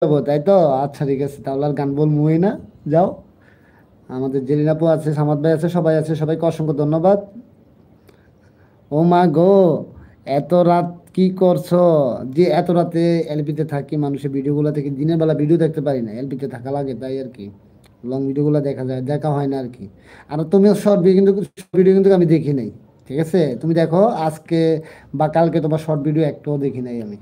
যাবো তাই তো। আচ্ছা ঠিক আছে, তাহলে আর গান বলবই না। যাও। আমাদের জেরিন আপু আছে, সামাদ ভাই আছে, সবাই আছে, সবাইকে অসংখ্য ধন্যবাদ। ও মা গো, এত রাত কি করছো? যে এত রাতে এলপিতে থাকি, মানুষের ভিডিওগুলো থেকে দিনের বেলা ভিডিও দেখতে পারি না, এলপিতে থাকা লাগে তাই আর কি। লং ভিডিওগুলো দেখা যায়, দেখা হয় না আর কি। আর তুমিও শর্ট ভিডিও কিন্তু, ভিডিও কিন্তু আমি দেখি নাই। ঠিক আছে, তুমি দেখো আজকে বা কালকে তোমার শর্ট ভিডিও একটাও দেখি নাই আমি।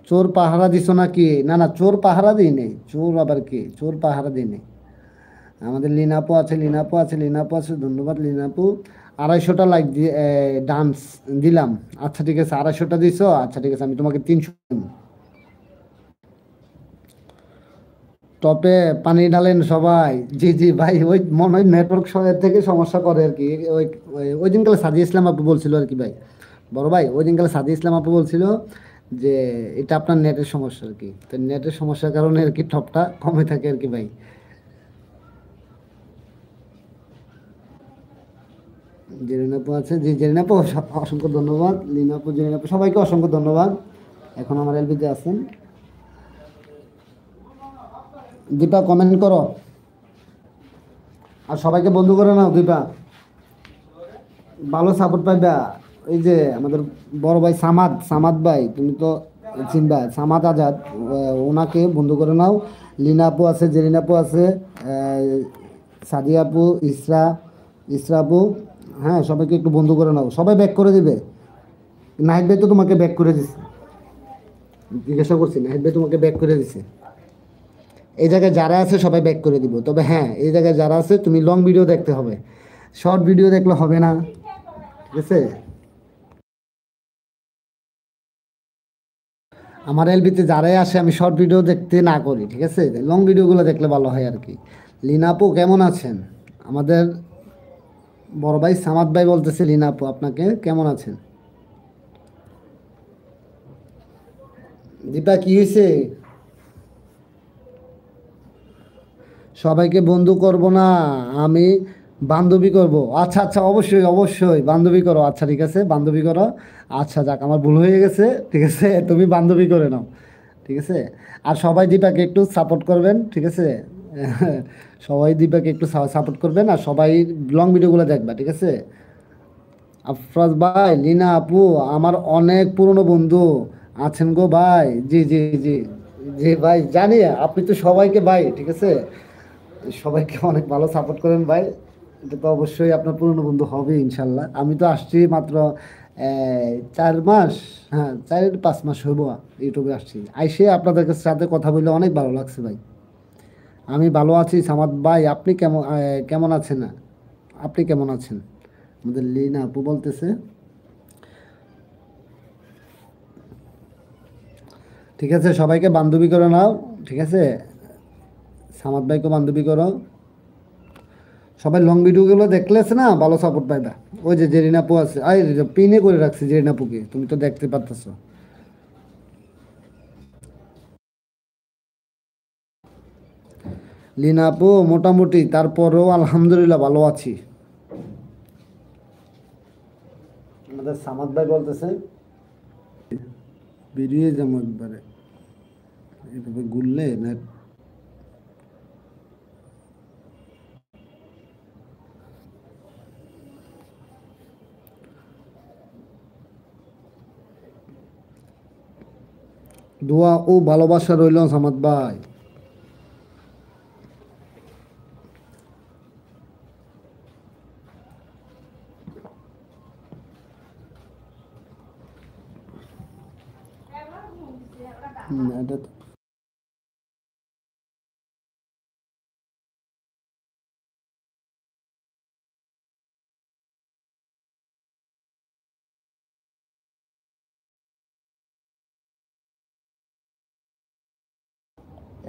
চোর পাহারা দিছো নাকি? না না, চোর পাহারা দিই নেই। চোর আবার কি? চোর পাহারা দিই নেই। আমাদের লিনাপু আছে, লিনাপু আছে, লিনাপু আছে, ধন্যবাদ লিনাপু। 250টা লাইক দিয়ে ডান্স দিলাম। আচ্ছা ঠিক আছে, 250টা দিছো, আচ্ছা ঠিক আছে, আমি তোমাকে 300 দেব। টপে পানি ঢালেন সবাই। জি জি ভাই, ওই মনে হয় নেটওয়ার্ক থেকে সমস্যা করে আর কি। ওই ওই দিনকালে সাজি ইসলাম আপু বলছিল আর কি ভাই। বড় ভাই, ওই দিনকালে সাজি ইসলাম আপু বলছিল যে এটা আপনার নেটের সমস্যা আর কি। তো নেটের সমস্যার কারণে আর কি টপটা কমে থাকে আর কি ভাই। জেরিনাপু আছে, জি জেরিনাপু অসংখ্য ধন্যবাদ। লিনাপু, জেরিনাপু সবাইকে অসংখ্য ধন্যবাদ। এখন আমার এলবিতে আছেন। দীপা কমেন্ট করো, আর সবাইকে বন্ধু করে নাও দীপা। ভালো সাপোর্ট পাইবা। এই যে আমাদের বড় ভাই সামাদ, সামাদ ভাই তুমি তো চিনবা, সামাদ আজাদ, ওনাকে বন্ধু করে নাও। লিনা আপু আছে, জেরিনা আপু আছে, সাদিয়া আপু, ইসরা, ইসরা আপু। হ্যাঁ, সবাইকে একটু বন্ধু করে নাও, সবাই ব্যাক করে দিবে। নাহিদ ভাই তো তোমাকে ব্যাক করে দিছে, জিজ্ঞাসা করছি, নাহিদ ভাই তোমাকে ব্যাক করে দিছে। এই জায়গায় যারা আছে সবাই ব্যাক করে দিব, তবে হ্যাঁ এই জায়গায় যারা আছে তুমি লং ভিডিও দেখতে হবে, শর্ট ভিডিও দেখলে হবে না। ঠিক আছে। আমার এলবিতে যারাই আসে আমি শর্ট ভিডিও দেখতে না করি, ঠিক আছে, লং ভিডিওগুলো দেখলে ভালো হয় আর কি। লিনাপু কেমন আছেন? আমাদের বড় ভাই সামাদ ভাই বলতেছে লিনাপু আপনাকে কেমন আছেন। দীপা কি হয়েছে? সবাইকে বন্ধু করব না, আমি বান্ধবী করব। আচ্ছা আচ্ছা, অবশ্যই অবশ্যই বান্ধবী করো, আচ্ছা ঠিক আছে বান্ধবী করো। আচ্ছা যাক, আমার ভুল হয়ে গেছে, ঠিক আছে, তুমি বান্ধবী করে নাও। ঠিক আছে। আর সবাই দীপাকে একটু সাপোর্ট করবেন, ঠিক আছে। সবাই দীপাকে একটু সাপোর্ট করবেন, আর সবাই লং ভিডিওগুলো দেখবা, ঠিক আছে। আফরাজ ভাই, লিনা আপু, আমার অনেক পুরনো বন্ধু আছেন গো ভাই। জি জি জি, জি ভাই জানি। আপনি তো সবাইকে ভাই, ঠিক আছে, সবাইকে অনেক ভালো সাপোর্ট করেন ভাই। এটা তো অবশ্যই আপনার পুরনো বন্ধু হবে ইনশাল্লাহ। আমি তো আসছি মাত্র 4 মাস, হ্যাঁ 4-5 মাস হইব ইউটিউবে আসছি। আইসে আপনাদের সাথে কথা বললে অনেক ভালো লাগছে ভাই। আমি ভালো আছি সামাদ ভাই, আপনি কেমন কেমন আছেন? আপনি কেমন আছেন? আমাদের লিনা আপু বলতেছে। ঠিক আছে, সবাইকে বান্ধবী করে নাও। ঠিক আছে, সামাদ ভাইকে বান্ধবী করো। সবাই লং ভিডিওগুলো দেখলেছে না, ভালো সাপোর্ট পাইবা। ওই যে জেরিনাপু আছে, আই পিনে করে রাখছি জেরিনাপুকে, তুমি তো দেখতে পারতেছো। লিনাপু মোটামুটি, তারপরেও আলহামদুলিল্লাহ ভালো আছি। আমাদের সামাদ ভাই বলতেছে বেরিয়ে যাবো একবারে, এভাবে ঘুরলে না। দোয়া ও ভালোবাসা রইল সামাদ ভাই। এটা তো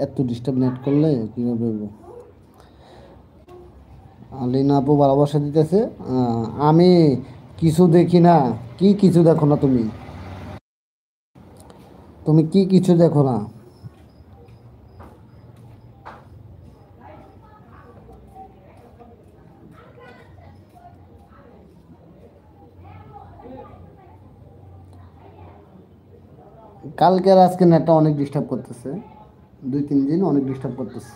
এত ডিস্টার্ব নেট করলে কীভাবে হইব? লিনা আপু ভালোবাসা দিতেছে। আমি কিছু দেখি না। কি কিছু দেখো না তুমি? তুমি কি কিছু দেখো না? কালকে আর আজকে নেটটা অনেক ডিস্টার্ব করতেছে, 2-3 দিন অনেক ডিস্টার্ব করতেছে।